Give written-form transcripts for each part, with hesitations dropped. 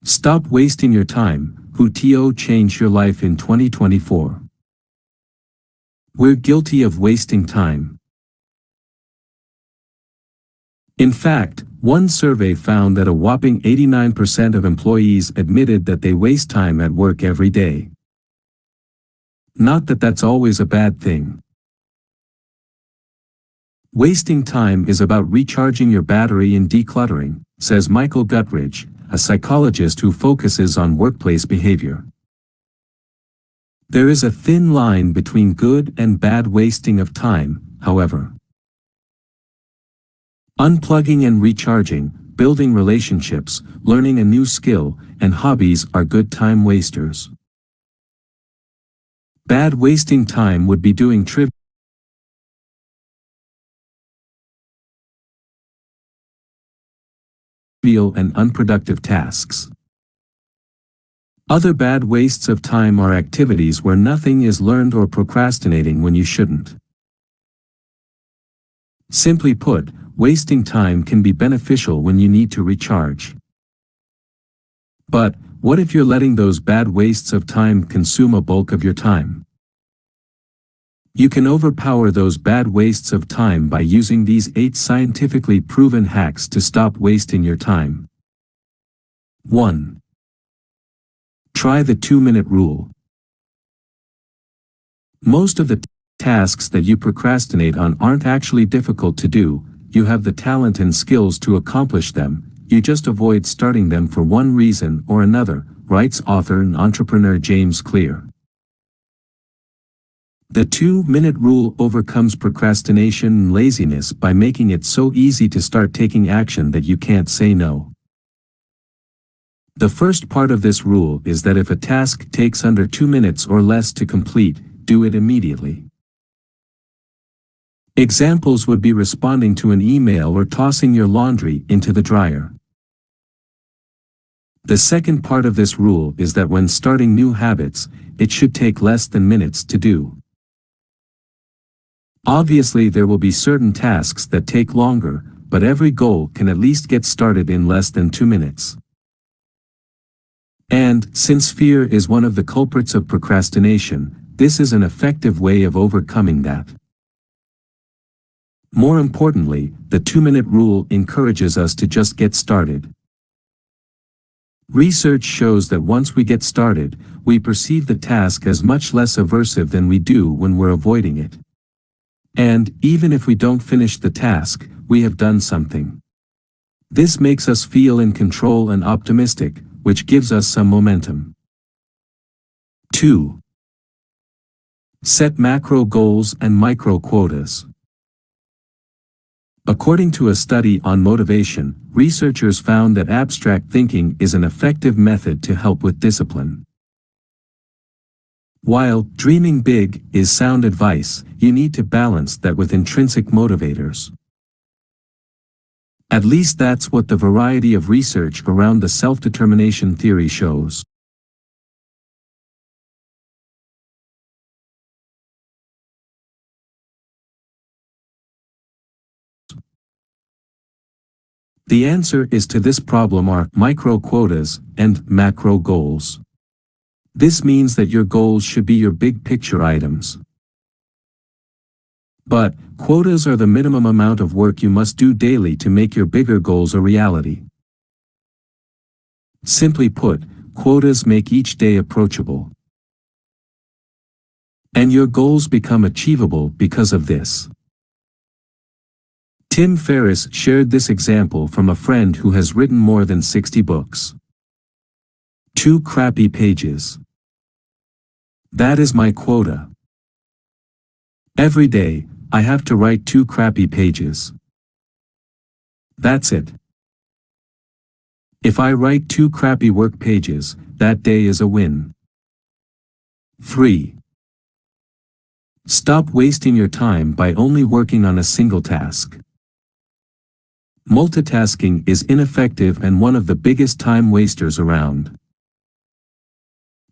Stop wasting your time, who to change your life in 2024. We're guilty of wasting time. In fact, one survey found that a whopping 89% of employees admitted that they waste time at work every day. Not that that's always a bad thing. Wasting time is about recharging your battery and decluttering, says Michael Guttridge, a psychologist who focuses on workplace behavior. There is a thin line between good and bad wasting of time, however. Unplugging and recharging, building relationships, learning a new skill, and hobbies are good time wasters. Bad wasting time would be doing trivial and unproductive tasks. Other bad wastes of time are activities where nothing is learned or procrastinating when you shouldn't. Simply put, wasting time can be beneficial when you need to recharge. But, what if you're letting those bad wastes of time consume a bulk of your time? You can overpower those bad wastes of time by using these 8 scientifically proven hacks to stop wasting your time. 1. Try the 2-minute rule. Most of the tasks that you procrastinate on aren't actually difficult to do. You have the talent and skills to accomplish them, you just avoid starting them for one reason or another, writes author and entrepreneur James Clear. The 2-minute rule overcomes procrastination and laziness by making it so easy to start taking action that you can't say no. The first part of this rule is that if a task takes under 2 minutes or less to complete, do it immediately. Examples would be responding to an email or tossing your laundry into the dryer. The second part of this rule is that when starting new habits, it should take less than minutes to do. Obviously, there will be certain tasks that take longer, but every goal can at least get started in less than 2 minutes. And, since fear is one of the culprits of procrastination, this is an effective way of overcoming that. More importantly, the 2-minute rule encourages us to just get started. Research shows that once we get started, we perceive the task as much less aversive than we do when we're avoiding it. And, even if we don't finish the task, we have done something. This makes us feel in control and optimistic, which gives us some momentum. 2. Set macro goals and micro quotas. According to a study on motivation, researchers found that abstract thinking is an effective method to help with discipline. While dreaming big is sound advice, you need to balance that with intrinsic motivators. At least that's what the variety of research around the self-determination theory shows. The answer is to this problem are micro quotas and macro goals. This means that your goals should be your big picture items. But, quotas are the minimum amount of work you must do daily to make your bigger goals a reality. Simply put, quotas make each day approachable. And your goals become achievable because of this. Tim Ferriss shared this example from a friend who has written more than 60 books. 2 crappy pages. That is my quota. Every day, I have to write 2 crappy pages. That's it. If I write 2 crappy work pages, that day is a win. 3. Stop wasting your time by only working on a single task. Multitasking is ineffective and one of the biggest time wasters around.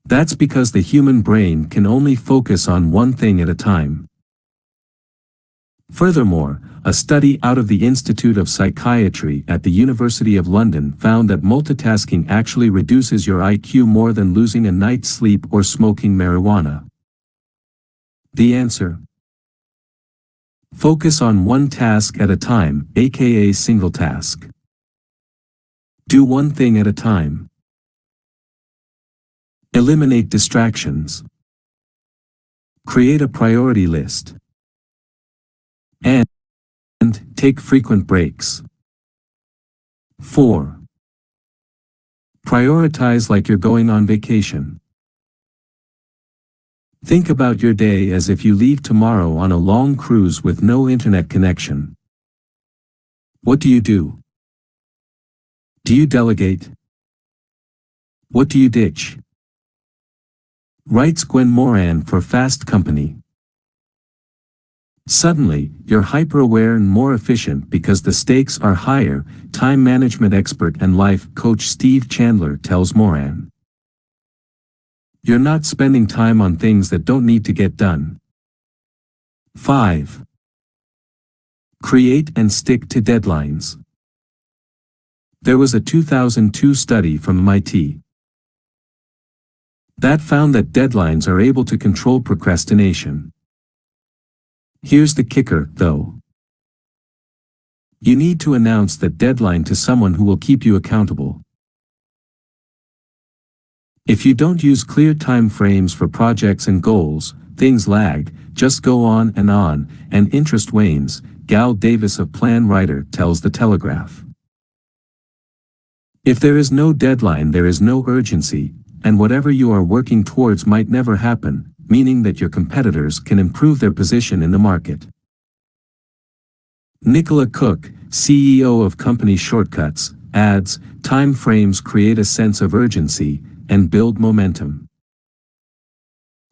That's because the human brain can only focus on one thing at a time. Furthermore, a study out of the Institute of Psychiatry at the University of London found that multitasking actually reduces your IQ more than losing a night's sleep or smoking marijuana. The answer: focus on one task at a time, aka single task. Do one thing at a time. Eliminate distractions. Create a priority list. And take frequent breaks. 4. Prioritize like you're going on vacation. Think about your day as if you leave tomorrow on a long cruise with no internet connection. What do you do? Do you delegate? What do you ditch? Writes Gwen Moran for Fast Company. Suddenly, you're hyper-aware and more efficient because the stakes are higher, time management expert and life coach Steve Chandler tells Moran. You're not spending time on things that don't need to get done. 5. Create and stick to deadlines. There was a 2002 study from MIT that found that deadlines are able to control procrastination. Here's the kicker, though. You need to announce that deadline to someone who will keep you accountable. If you don't use clear time frames for projects and goals, things lag, just go on, and interest wanes, Gal Davis of Plan Writer tells The Telegraph. If there is no deadline, there is no urgency, and whatever you are working towards might never happen, meaning that your competitors can improve their position in the market. Nicola Cook, CEO of company Shortcuts, adds, time frames create a sense of urgency and build momentum.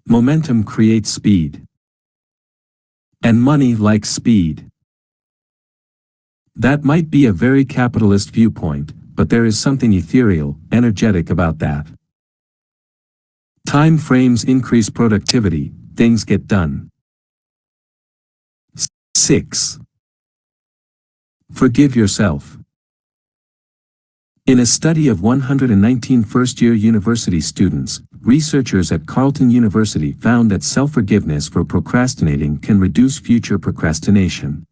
Momentum creates speed. And money likes speed. That might be a very capitalist viewpoint, but there is something ethereal, energetic about that. Time frames increase productivity, things get done. 6. Forgive yourself. In a study of 119 first-year university students, researchers at Carleton University found that self-forgiveness for procrastinating can reduce future procrastination.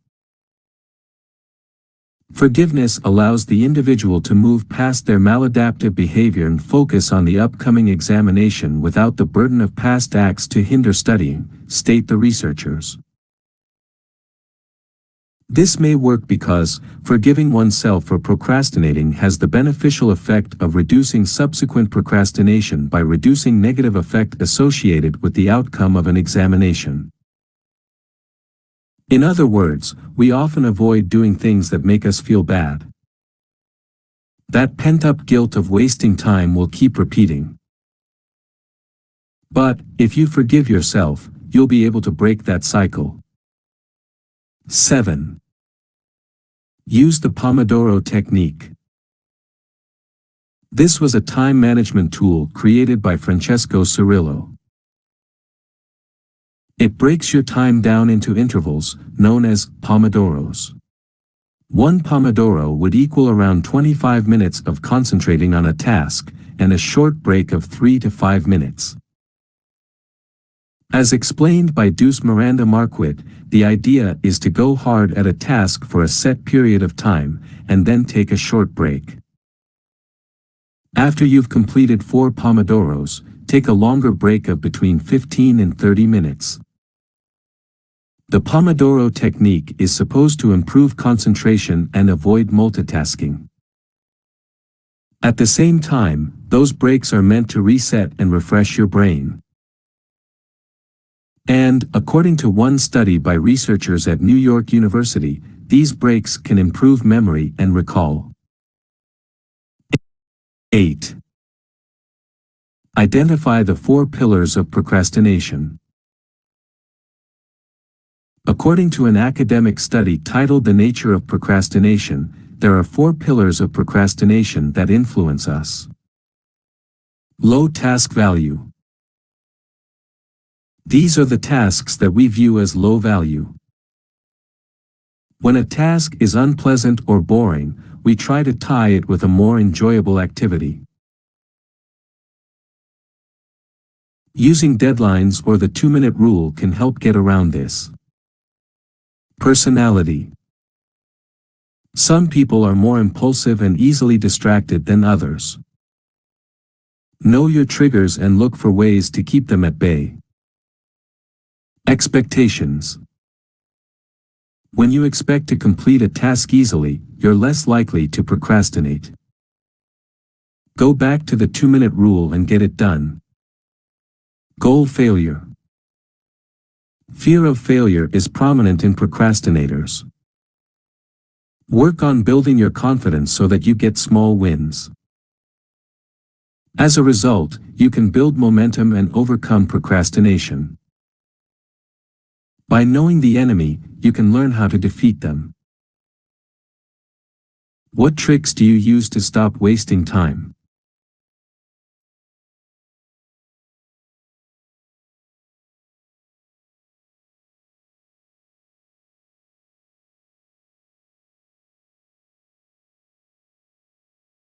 Forgiveness allows the individual to move past their maladaptive behavior and focus on the upcoming examination without the burden of past acts to hinder studying, state the researchers. This may work because forgiving oneself for procrastinating has the beneficial effect of reducing subsequent procrastination by reducing negative effect associated with the outcome of an examination. In other words, we often avoid doing things that make us feel bad. That pent-up guilt of wasting time will keep repeating. But, if you forgive yourself, you'll be able to break that cycle. 7. Use the Pomodoro technique. This was a time management tool created by Francesco Cirillo. It breaks your time down into intervals, known as pomodoros. One pomodoro would equal around 25 minutes of concentrating on a task, and a short break of 3 to 5 minutes. As explained by Deuce Miranda Marquardt, the idea is to go hard at a task for a set period of time, and then take a short break. After you've completed 4 pomodoros, take a longer break of between 15 and 30 minutes. The Pomodoro technique is supposed to improve concentration and avoid multitasking. At the same time, those breaks are meant to reset and refresh your brain. And, according to one study by researchers at New York University, these breaks can improve memory and recall. 8. Identify the 4 pillars of procrastination. According to an academic study titled The Nature of Procrastination, there are 4 pillars of procrastination that influence us. Low task value. These are the tasks that we view as low value. When a task is unpleasant or boring, we try to tie it with a more enjoyable activity. Using deadlines or the 2-minute rule can help get around this. Personality. Some people are more impulsive and easily distracted than others. Know your triggers and look for ways to keep them at bay. Expectations. When you expect to complete a task easily, you're less likely to procrastinate. Go back to the 2-minute rule and get it done. Goal failure. Fear of failure is prominent in procrastinators. Work on building your confidence so that you get small wins. As a result, you can build momentum and overcome procrastination. By knowing the enemy, you can learn how to defeat them. What tricks do you use to stop wasting time?